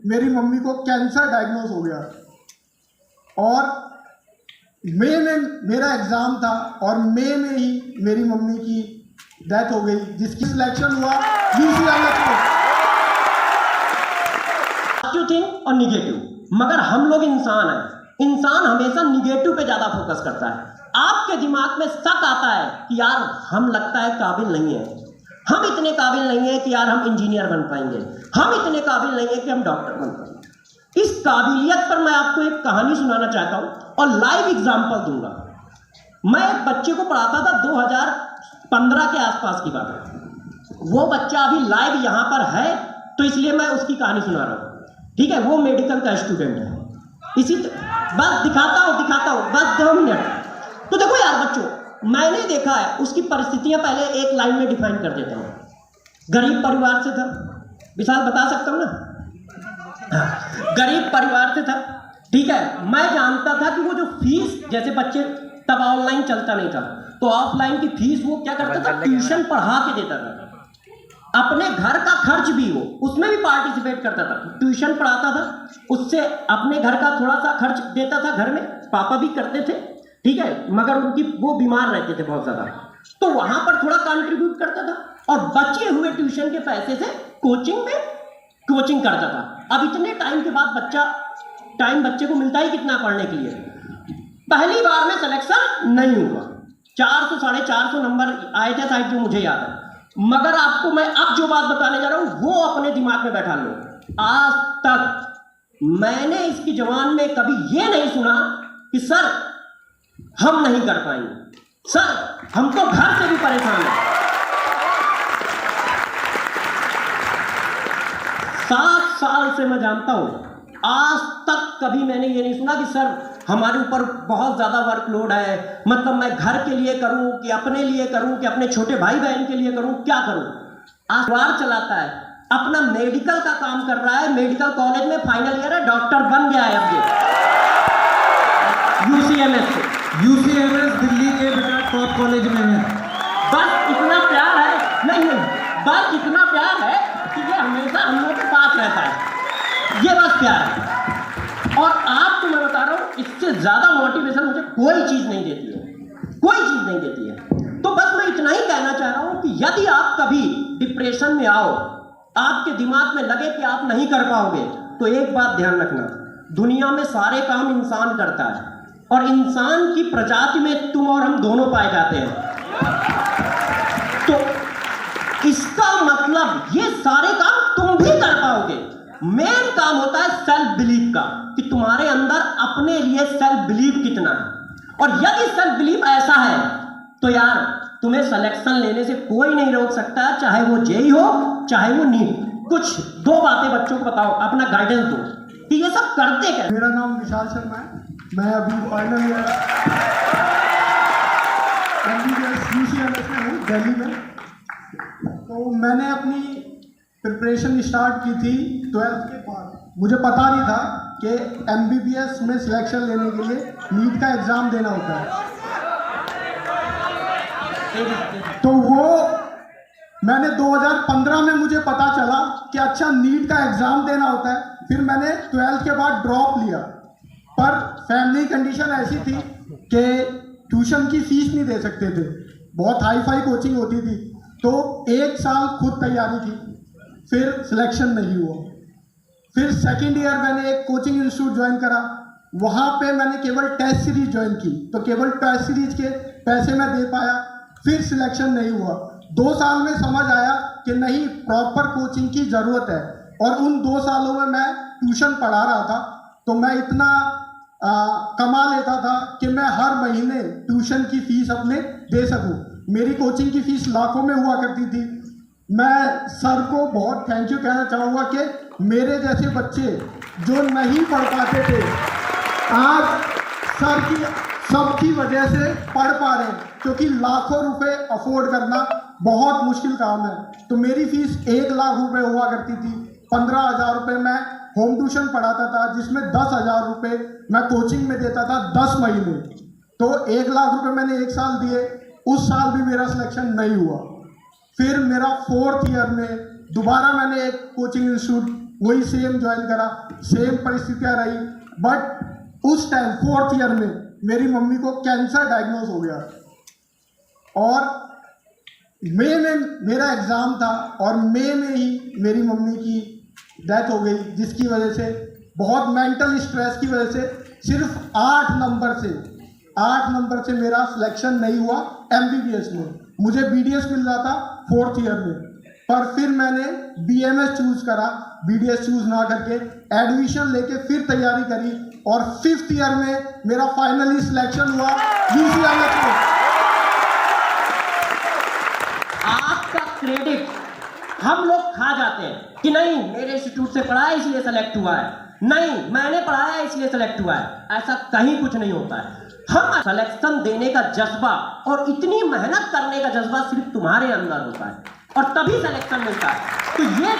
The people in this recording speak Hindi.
मेरी मम्मी को कैंसर डायग्नोज हो गया और मई में मेरा एग्ज़ाम था और मई में ही मेरी मम्मी की डेथ हो गई, जिसकी सिलेक्शन हुआ यूसीएलएस में। पॉजिटिव थिंग और निगेटिव, मगर हम लोग इंसान हैं, इंसान हमेशा निगेटिव पे ज़्यादा फोकस करता है। आपके दिमाग में शक आता है कि यार हम लगता है काबिल नहीं है, हम इतने काबिल नहीं है कि यार हम इंजीनियर बन पाएंगे, हम इतने काबिल नहीं है कि हम डॉक्टर बन पाएंगे। इस काबिलियत पर मैं आपको एक कहानी सुनाना चाहता हूं और लाइव एग्जांपल दूंगा। मैं एक बच्चे को पढ़ाता था 2015 के आसपास की बात है। वो बच्चा अभी लाइव यहां पर है तो इसलिए मैं उसकी कहानी सुना रहा हूं, ठीक है। वो मेडिकल का स्टूडेंट है। बस दिखाता हूं बस 2 मिनट। तो देखो यार बच्चों, मैंने देखा है उसकी परिस्थितियां पहले एक लाइन में डिफाइन कर देता हूं। गरीब परिवार से था, विशाल बता सकता हूं ना, गरीब परिवार से था, ठीक है। मैं जानता था कि वो जो फीस, जैसे बच्चे तब ऑनलाइन चलता नहीं था तो ऑफलाइन की फीस वो क्या करता था, ट्यूशन पढ़ा के देता था। अपने घर का खर्च भी वो उसमें भी पार्टिसिपेट करता था, ट्यूशन पढ़ाता था, उससे अपने घर का थोड़ा सा खर्च देता था। घर में पापा भी करते थे, ठीक है, मगर उनकी वो बीमार रहते थे बहुत ज्यादा, तो वहां पर थोड़ा कंट्रीब्यूट करता था और बचे हुए ट्यूशन के पैसे से कोचिंग करता था। अब इतने टाइम के बाद बच्चे को मिलता ही कितना पढ़ने के लिए। पहली बार में सिलेक्शन नहीं हुआ, 400 450 नंबर आए थे शायद, जो मुझे याद है। मगर आपको मैं अब जो बात बताने जा रहा हूं वो अपने दिमाग में बैठा लो। आज तक मैंने इसकी जवान में कभी ये नहीं सुना कि सर हम नहीं कर पाएंगे, सर हम तो घर से भी परेशान हैं। 7 साल से मैं जानता हूं, आज तक कभी मैंने ये नहीं सुना कि सर हमारे ऊपर बहुत ज़्यादा वर्कलोड है, मतलब मैं घर के लिए करूं कि अपने लिए करूं कि अपने छोटे भाई बहन के लिए करूं, क्या करूं। आखबार चलाता है, अपना मेडिकल का काम कर रहा है, मेडिकल कॉलेज में फाइनल ईयर है, डॉक्टर बन गया है अब ये यूसीएमएस दिल्ली के टॉप कॉलेज में है। बस इतना प्यार है, नहीं बस इतना प्यार है कि ये हमेशा हम लोग के पास रहता है, ये बस प्यार है। और आपको मैं बता रहा हूं, इससे ज्यादा मोटिवेशन मुझे कोई चीज नहीं देती है, कोई चीज नहीं देती है। तो बस मैं इतना ही कहना चाह रहा हूं कि यदि आप कभी डिप्रेशन में आओ, आपके दिमाग में लगे कि आप नहीं कर पाओगे, तो एक बात ध्यान रखना, दुनिया में सारे काम इंसान करता है और इंसान की प्रजाति में तुम और हम दोनों पाए जाते हैं। तो इसका मतलब ये सारे काम तुम भी कर पाओगे। मेन काम होता है सेल्फ बिलीफ का, कि तुम्हारे अंदर अपने लिए सेल्फ बिलीफ कितना है। और यदि सेल्फ बिलीफ ऐसा है तो यार तुम्हें सिलेक्शन लेने से कोई नहीं रोक सकता, चाहे वो जेई हो चाहे वो नीट। कुछ 2 बातें बच्चों को बताओ, अपना गाइडेंस दो कि ये सब करते क्या। मेरा नाम विशाल शर्मा है, मैं अभी फाइनल ईयर MBBS यूसीएलएस में हूँ दिल्ली में। तो मैंने अपनी प्रिपरेशन स्टार्ट की थी 12th के बाद। मुझे पता नहीं था कि MBBS में सिलेक्शन लेने के लिए नीट का एग्ज़ाम देना होता है। तो वो मैंने 2015 में मुझे पता चला कि अच्छा नीट का एग्ज़ाम देना होता है। फिर मैंने 12th के बाद ड्रॉप लिया, पर फैमिली कंडीशन ऐसी थी कि ट्यूशन की फीस नहीं दे सकते थे, बहुत हाई फाई कोचिंग होती थी। तो 1 साल खुद तैयारी की, फिर सिलेक्शन नहीं हुआ। फिर सेकेंड ईयर मैंने एक कोचिंग इंस्टीट्यूट ज्वाइन करा, वहाँ पे मैंने केवल टेस्ट सीरीज ज्वाइन की, तो केवल टेस्ट सीरीज के पैसे मैं दे पाया, फिर सिलेक्शन नहीं हुआ। 2 साल में समझ आया कि नहीं, प्रॉपर कोचिंग की ज़रूरत है। और उन 2 सालों में मैं ट्यूशन पढ़ा रहा था, तो मैं इतना कमा लेता था कि मैं हर महीने ट्यूशन की फ़ीस अपने दे सकूं। मेरी कोचिंग की फ़ीस लाखों में हुआ करती थी। मैं सर को बहुत थैंक यू कहना चाहूँगा कि मेरे जैसे बच्चे जो नहीं पढ़ पाते थे, आज सर की सबकी वजह से पढ़ पा रहे हैं, क्योंकि लाखों रुपए अफोर्ड करना बहुत मुश्किल काम है। तो मेरी फ़ीस 1 लाख रुपए हुआ करती थी। 15,000 रुपये मैं होम ट्यूशन पढ़ाता था, जिसमें 10,000 रुपये मैं कोचिंग में देता था 10 महीने। तो 1 लाख रुपये मैंने 1 साल दिए, उस साल भी मेरा सिलेक्शन नहीं हुआ। फिर मेरा 4th ईयर में दोबारा मैंने एक कोचिंग इंस्टीट्यूट वही सेम ज्वाइन करा, सेम परिस्थितियां रही। बट उस टाइम 4th ईयर में मेरी मम्मी को कैंसर डायग्नोज हो गया और मई में मेरा एग्ज़ाम था और मई में ही मेरी मम्मी की डेथ हो गई, जिसकी वजह से बहुत मेंटल स्ट्रेस की वजह से सिर्फ 8 नंबर से मेरा सिलेक्शन नहीं हुआ MBBS में। मुझे BDS मिल रहा था 4th ईयर में, पर फिर मैंने BMS चूज़ करा, BDS चूज़ ना करके एडमिशन लेके फिर तैयारी करी और 5th ईयर में मेरा फाइनली सिलेक्शन हुआ UCLH में। आपका क्रेडिट हम लोग खा जाते हैं कि नहीं मेरे इंस्टीट्यूट से पढ़ा है इसलिए सेलेक्ट हुआ है, नहीं मैंने पढ़ाया है इसलिए सेलेक्ट हुआ है। ऐसा कहीं कुछ नहीं होता है। हम सिलेक्शन देने का जज्बा और इतनी मेहनत करने का जज्बा सिर्फ तुम्हारे अंदर होता है और तभी सिलेक्शन मिलता है। तो ये